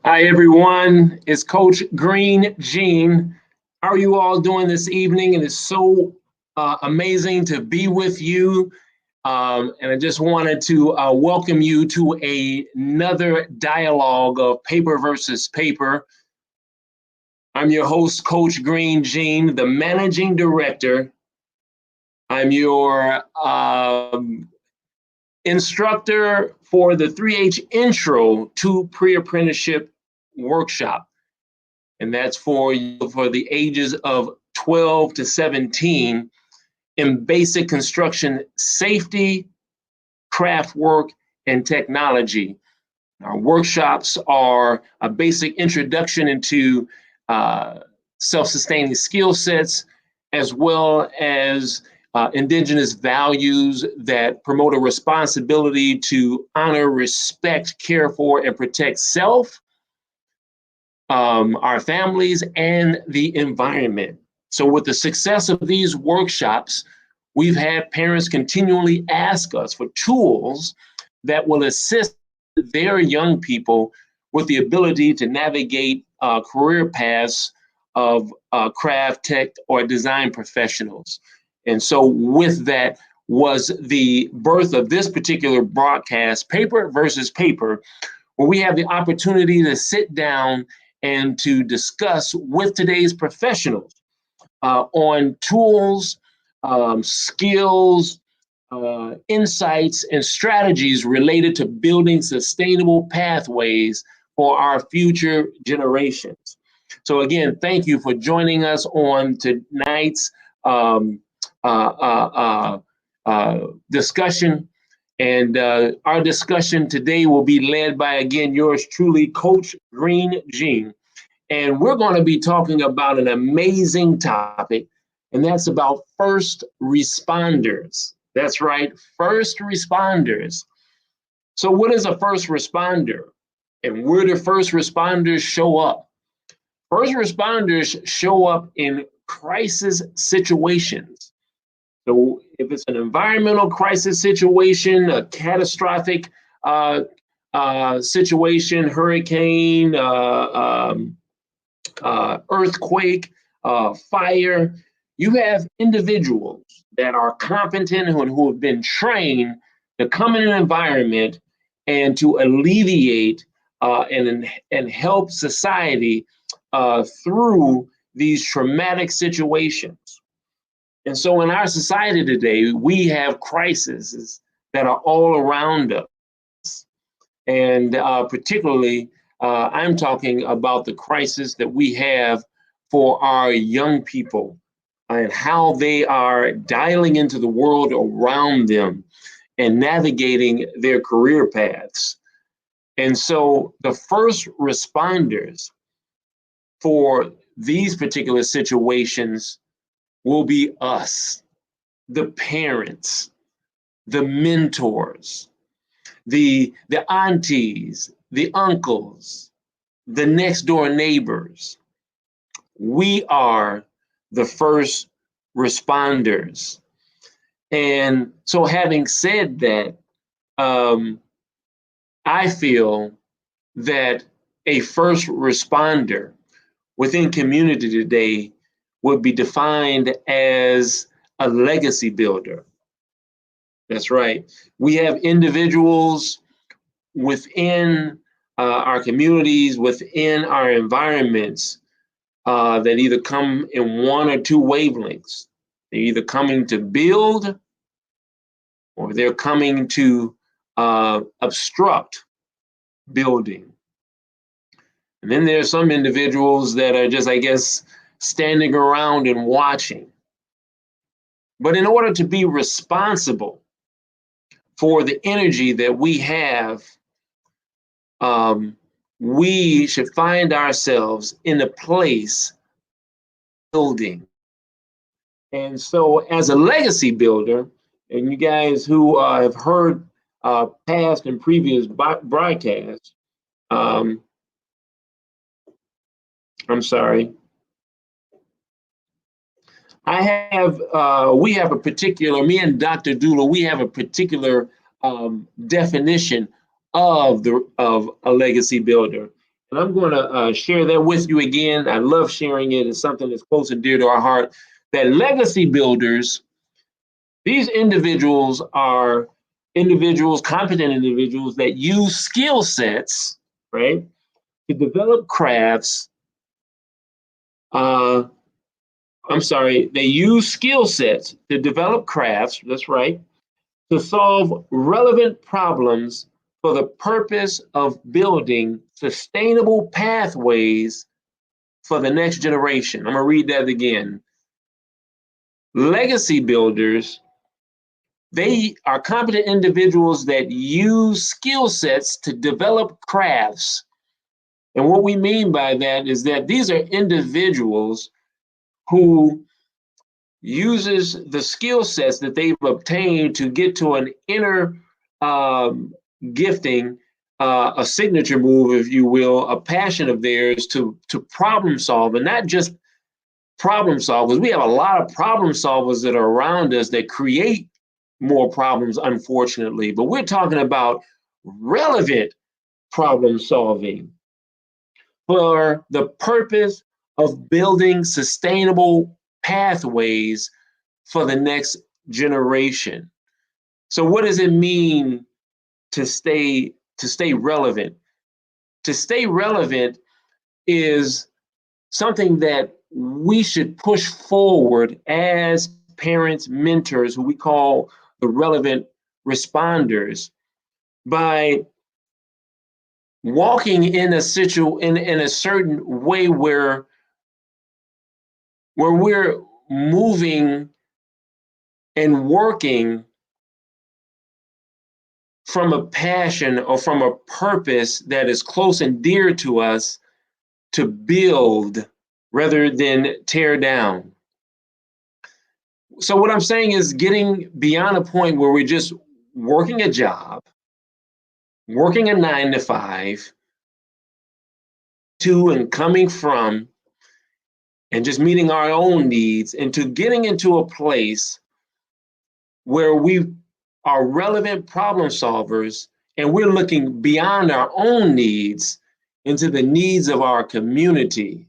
Hi, everyone. It's Coach Green Gene. How are you all doing this evening? And it's so amazing to be with you. And I just wanted to welcome you to another dialogue of paper versus paper. I'm your host, Coach Green Gene, the managing director. I'm your instructor for the 3H Intro to Pre-Apprenticeship workshop. And that's for the ages of 12 to 17 in basic construction safety, craft work, and technology. Our workshops are a basic introduction into self-sustaining skill sets, as well as indigenous values that promote a responsibility to honor, respect, care for, and protect self, our families, and the environment. So with the success of these workshops, we've had parents continually ask us for tools that will assist their young people with the ability to navigate career paths of craft, tech, or design professionals. And so with that was the birth of this particular broadcast, Paper versus Paper, where we have the opportunity to sit down and to discuss with today's professionals on tools, skills, insights, and strategies related to building sustainable pathways for our future generations. So again, thank you for joining us on tonight's discussion. And our discussion today will be led by, again, yours truly, Coach Green Gene. And we're going to be talking about an amazing topic, and that's about first responders. That's right, first responders. So what is a first responder? And where do first responders show up? First responders show up in crisis situations. So if it's an environmental crisis situation, a catastrophic situation, hurricane, earthquake, fire, you have individuals that are competent and who have been trained to come in an environment and to alleviate and help society through these traumatic situations. And so in our society today, we have crises that are all around us. And particularly, I'm talking about the crisis that we have for our young people and how they are dialing into the world around them and navigating their career paths. And so the first responders for these particular situations will be us, the parents, the mentors, the aunties, the uncles, the next door neighbors. We are the first responders. And so having said that, I feel that a first responder within community today would be defined as a legacy builder. That's right. We have individuals within our communities, within our environments that either come in one or two wavelengths. They're either coming to build or they're coming to obstruct building. And then there are some individuals that are just, I guess, standing around and watching. But in order to be responsible for the energy that we have, we should find ourselves in a place building. And so as a legacy builder, and you guys who have heard past and previous broadcasts, I'm sorry. We have a particular, me and Dr. Doolittle, we have a particular definition of a legacy builder. And I'm going to share that with you again. I love sharing it. It's something that's close and dear to our heart. That legacy builders, these individuals are individuals, competent individuals that use skill sets, right, to develop crafts. They use skill sets to develop crafts, that's right, to solve relevant problems for the purpose of building sustainable pathways for the next generation. I'm going to read that again. Legacy builders, they are competent individuals that use skill sets to develop crafts. And what we mean by that is that these are individuals who uses the skill sets that they've obtained to get to an inner gifting, a signature move, if you will, a passion of theirs to problem solve, and not just problem solvers. We have a lot of problem solvers that are around us that create more problems, unfortunately, but we're talking about relevant problem solving for the purpose of building sustainable pathways for the next generation. So what does it mean to stay relevant? To stay relevant is something that we should push forward as parents, mentors, who we call the relevant responders, by walking in a in a certain way where we're moving and working from a passion or from a purpose that is close and dear to us, to build rather than tear down. So what I'm saying is getting beyond a point where we're just working a job, working a 9 to 5, to and coming from, and just meeting our own needs, into getting into a place where we are relevant problem solvers and we're looking beyond our own needs into the needs of our community,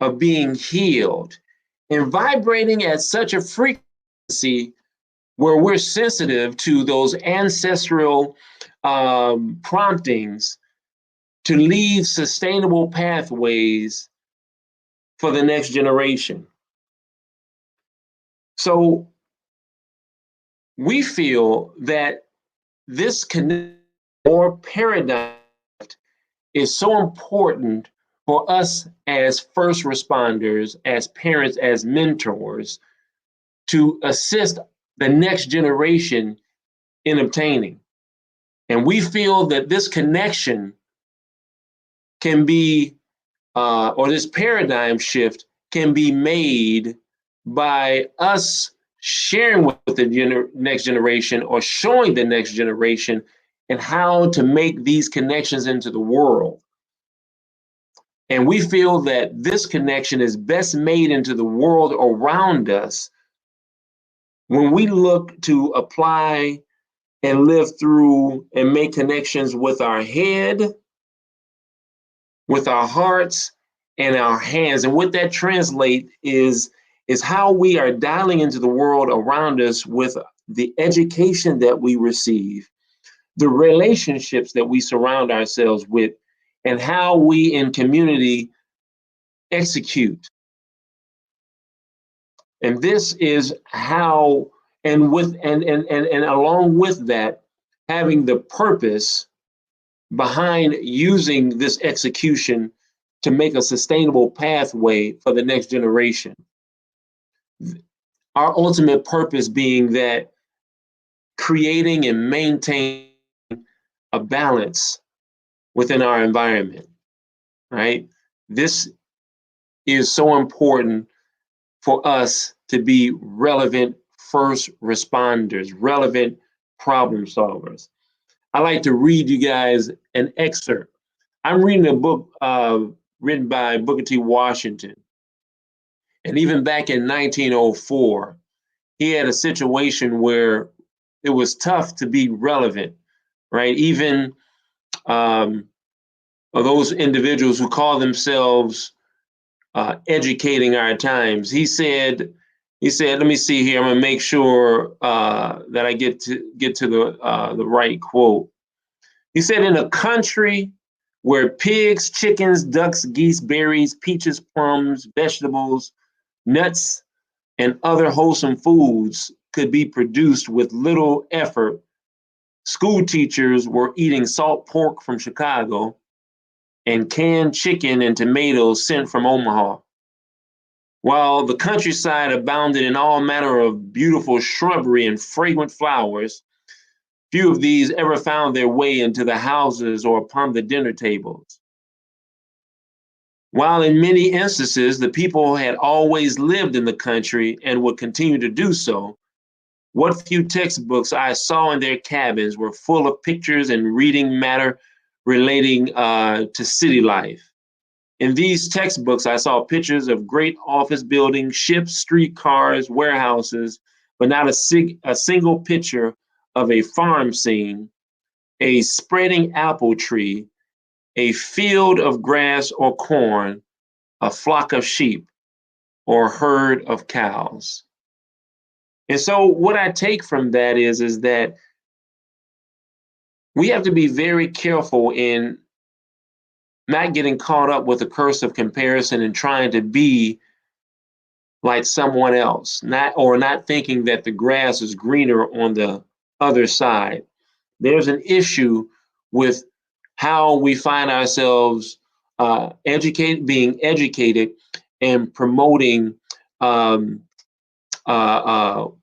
of being healed, and vibrating at such a frequency where we're sensitive to those ancestral promptings to leave sustainable pathways for the next generation. So we feel that this or paradigm is so important for us as first responders, as parents, as mentors, to assist the next generation in obtaining. And we feel that this connection can be, or this paradigm shift can be made by us sharing with the next generation, or showing the next generation, and how to make these connections into the world. And we feel that this connection is best made into the world around us when we look to apply and live through and make connections with our head, with our hearts, and our hands. And what that translates is how we are dialing into the world around us with the education that we receive, the relationships that we surround ourselves with, and how we in community execute. And this is how, and along with that, having the purpose behind using this execution to make a sustainable pathway for the next generation. Our ultimate purpose being that creating and maintaining a balance within our environment, right? This is so important for us to be relevant first responders, relevant problem solvers. I like to read you guys an excerpt. I'm reading a book written by Booker T. Washington. And even back in 1904, he had a situation where it was tough to be relevant, right? Even or those individuals who call themselves educating our times. He said, let me see here. I'm gonna make sure that I get to the right quote. He said, in a country where pigs, chickens, ducks, geese, berries, peaches, plums, vegetables, nuts, and other wholesome foods could be produced with little effort, school teachers were eating salt pork from Chicago and canned chicken and tomatoes sent from Omaha. While the countryside abounded in all manner of beautiful shrubbery and fragrant flowers, few of these ever found their way into the houses or upon the dinner tables. While in many instances the people had always lived in the country and would continue to do so, what few textbooks I saw in their cabins were full of pictures and reading matter relating to city life. In these textbooks, I saw pictures of great office buildings, ships, streetcars, warehouses, but not a single picture of a farm scene, a spreading apple tree, a field of grass or corn, a flock of sheep, or herd of cows. And so what I take from that is that we have to be very careful in not getting caught up with the curse of comparison and trying to be like someone else, not thinking that the grass is greener on the other side. There's an issue with how we find ourselves being educated and promoting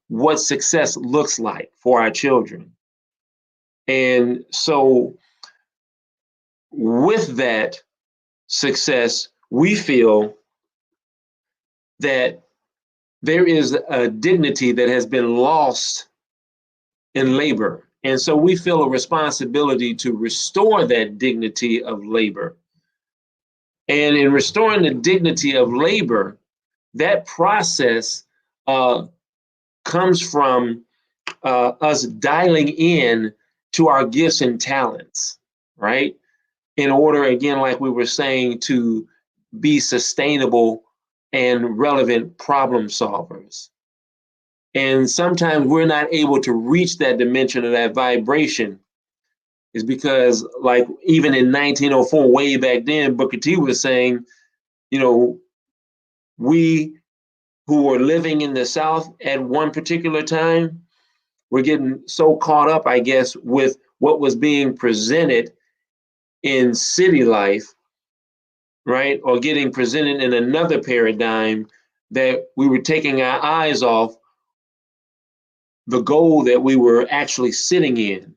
what success looks like for our children. And so with that success, we feel that there is a dignity that has been lost in labor. And so we feel a responsibility to restore that dignity of labor. And in restoring the dignity of labor, that process comes from us dialing in to our gifts and talents, right? In order, again, like we were saying, to be sustainable and relevant problem solvers. And sometimes we're not able to reach that dimension of that vibration is because, like, even in 1904, way back then, Booker T was saying, you know, we who were living in the South at one particular time, we're getting so caught up, I guess, with what was being presented in city life, right? Or getting presented in another paradigm that we were taking our eyes off the goal that we were actually sitting in.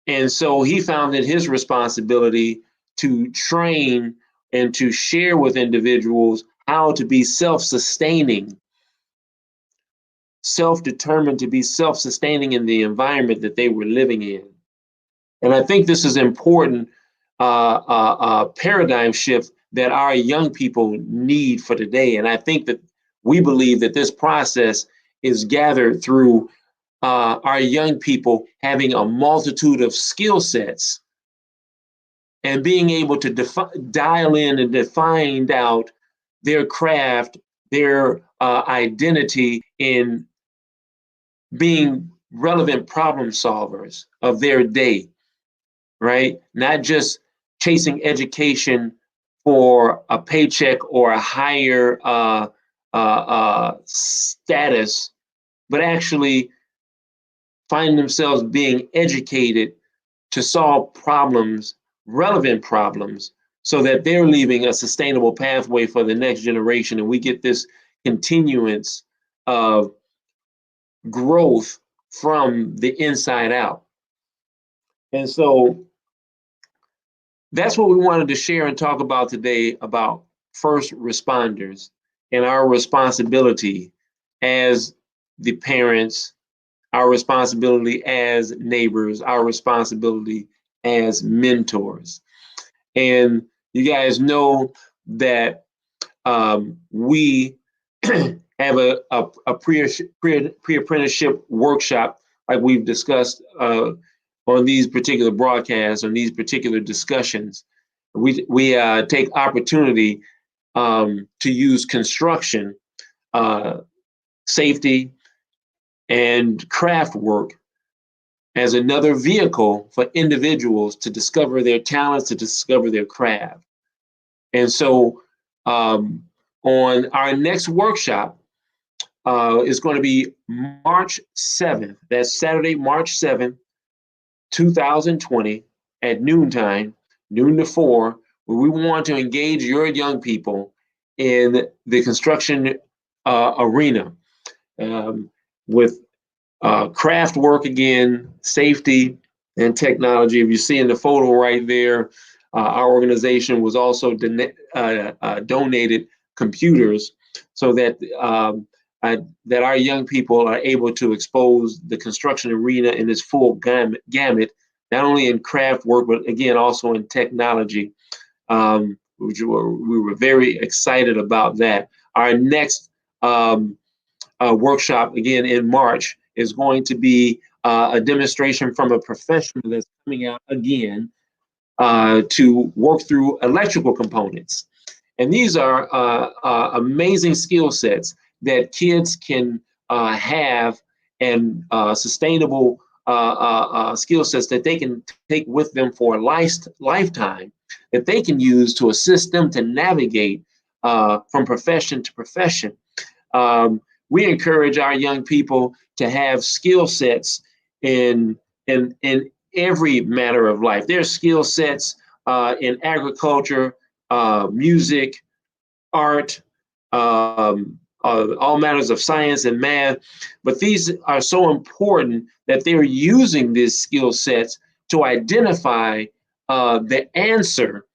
And so he found it his responsibility to train and to share with individuals how to be self-sustaining, self-determined to be self-sustaining in the environment that they were living in. And I think this is important paradigm shift that our young people need for today. And I think that we believe that this process is gathered through our young people having a multitude of skill sets and being able to dial in and find out their craft, their identity in being relevant problem solvers of their day, right? Not just chasing education for a paycheck or a higher status, but actually find themselves being educated to solve problems, relevant problems, so that they're leaving a sustainable pathway for the next generation. And we get this continuance of growth from the inside out. And so that's what we wanted to share and talk about today about first responders and our responsibility as the parents, our responsibility as neighbors, our responsibility as mentors. And you guys know that we have a pre-apprenticeship workshop, like we've discussed on these particular broadcasts, on these particular discussions. we take opportunity to use construction, safety, and craft work as another vehicle for individuals to discover their talents, to discover their craft. And so on our next workshop is going to be March 7th. That's Saturday, March 7th, 2020 at noontime, noon to 4, where we want to engage your young people in the construction arena with craft work again, safety, and technology. If you see in the photo right there, our organization was also donated computers so that that our young people are able to expose the construction arena in its full gamut, not only in craft work, but again, also in technology. We were very excited about that. Our next workshop, again, in March, is going to be a demonstration from a professional that's coming out again to work through electrical components. And these are amazing skill sets that kids can have, and sustainable skill sets that they can take with them for a lifetime, that they can use to assist them to navigate from profession to profession. We encourage our young people to have skill sets in every matter of life. There's skill sets in agriculture, music, art, all matters of science and math, but these are so important that they're using these skill sets to identify the answer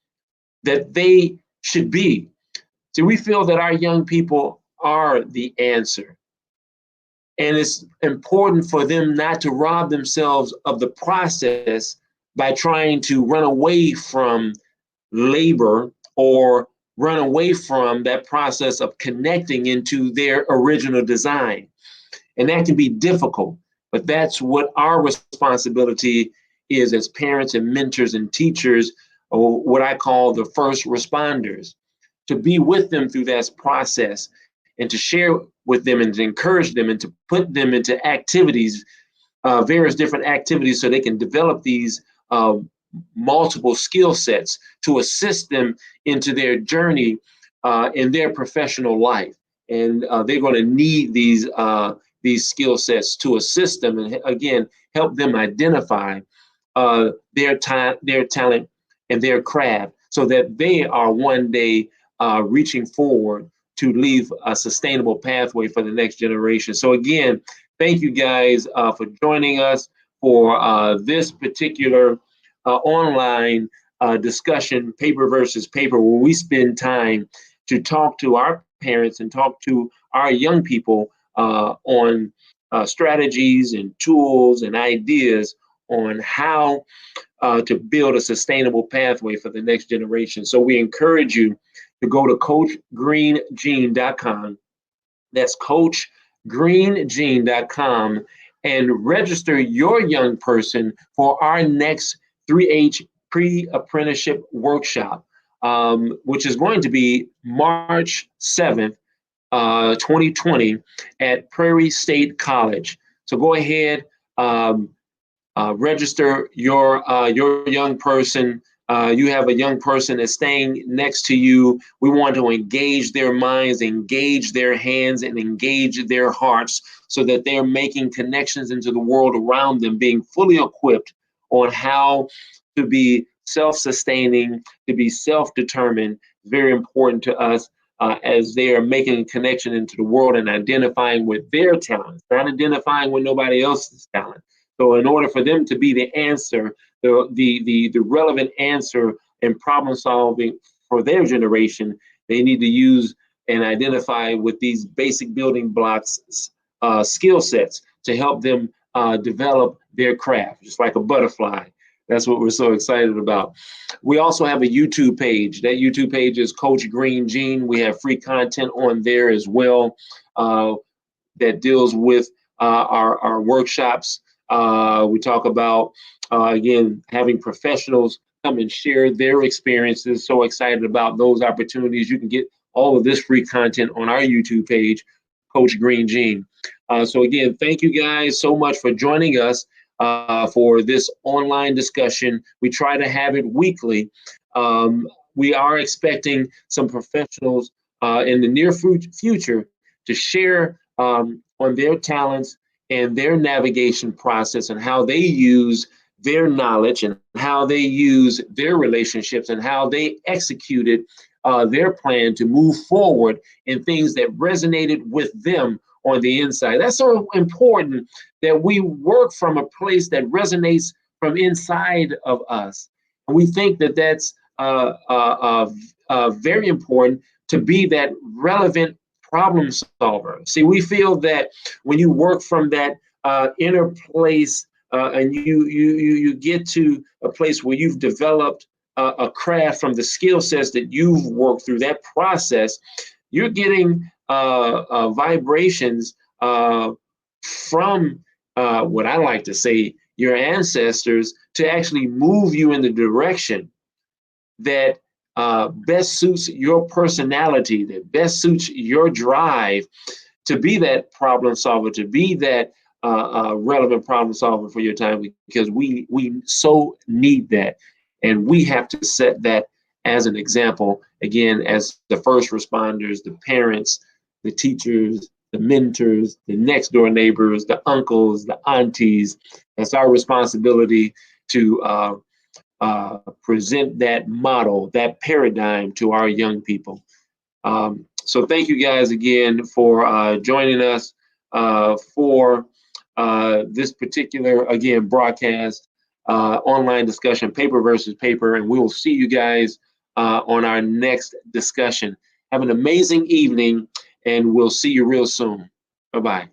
that they should be. See, we feel that our young people are the answer. And it's important for them not to rob themselves of the process by trying to run away from labor or run away from that process of connecting into their original design. And that can be difficult, but that's what our responsibility is as parents and mentors and teachers, or what I call the first responders, to be with them through that process and to share with them and to encourage them and to put them into activities, various different activities, so they can develop these multiple skill sets to assist them into their journey in their professional life. And they're going to need these skill sets to assist them and, again, help them identify their talent and their craft, so that they are one day reaching forward to leave a sustainable pathway for the next generation. So again, thank you guys for joining us for this particular online discussion, paper versus paper, where we spend time to talk to our parents and talk to our young people on strategies and tools and ideas on how to build a sustainable pathway for the next generation. So we encourage you to go to CoachGreenGene.com. That's CoachGreenGene.com, and register your young person for our next 3H pre-apprenticeship workshop, which is going to be March 7th, 2020 at Prairie State College. So go ahead, register your young person. You have a young person that's staying next to you. We want to engage their minds, engage their hands, and engage their hearts, so that they're making connections into the world around them, being fully equipped on how to be self-sustaining, to be self-determined. Very important to us as they are making a connection into the world and identifying with their talents, not identifying with nobody else's talent. So in order for them to be the answer, the relevant answer in problem solving for their generation, they need to use and identify with these basic building blocks, skill sets, to help them develop their craft, just like a butterfly. That's what we're so excited about. We also have a YouTube page. That YouTube page is Coach Green Gene. We have free content on there as well that deals with our workshops. We talk about, again, having professionals come and share their experiences. So excited about those opportunities. You can get all of this free content on our YouTube page, Coach Green Gene. So again, thank you guys so much for joining us for this online discussion. We try to have it weekly. We are expecting some professionals in the near future to share on their talents and their navigation process and how they use their knowledge and how they use their relationships and how they executed their plan to move forward in things that resonated with them on the inside. That's so important that we work from a place that resonates from inside of us. And we think that that's very important to be that relevant problem solver. See, we feel that when you work from that inner place and you get to a place where you've developed a craft from the skill sets that you've worked through that process, you're getting vibrations from what I like to say, your ancestors, to actually move you in the direction that best suits your personality, that best suits your drive to be that problem solver, to be that relevant problem solver for your time, because we so need that. And we have to set that as an example, again, as the first responders, the parents, the teachers, the mentors, the next door neighbors, the uncles, the aunties. That's our responsibility to present that model, that paradigm to our young people. So thank you guys again for joining us for this particular, again, broadcast, online discussion, paper versus paper, and we will see you guys on our next discussion. Have an amazing evening, and we'll see you real soon. Bye-bye.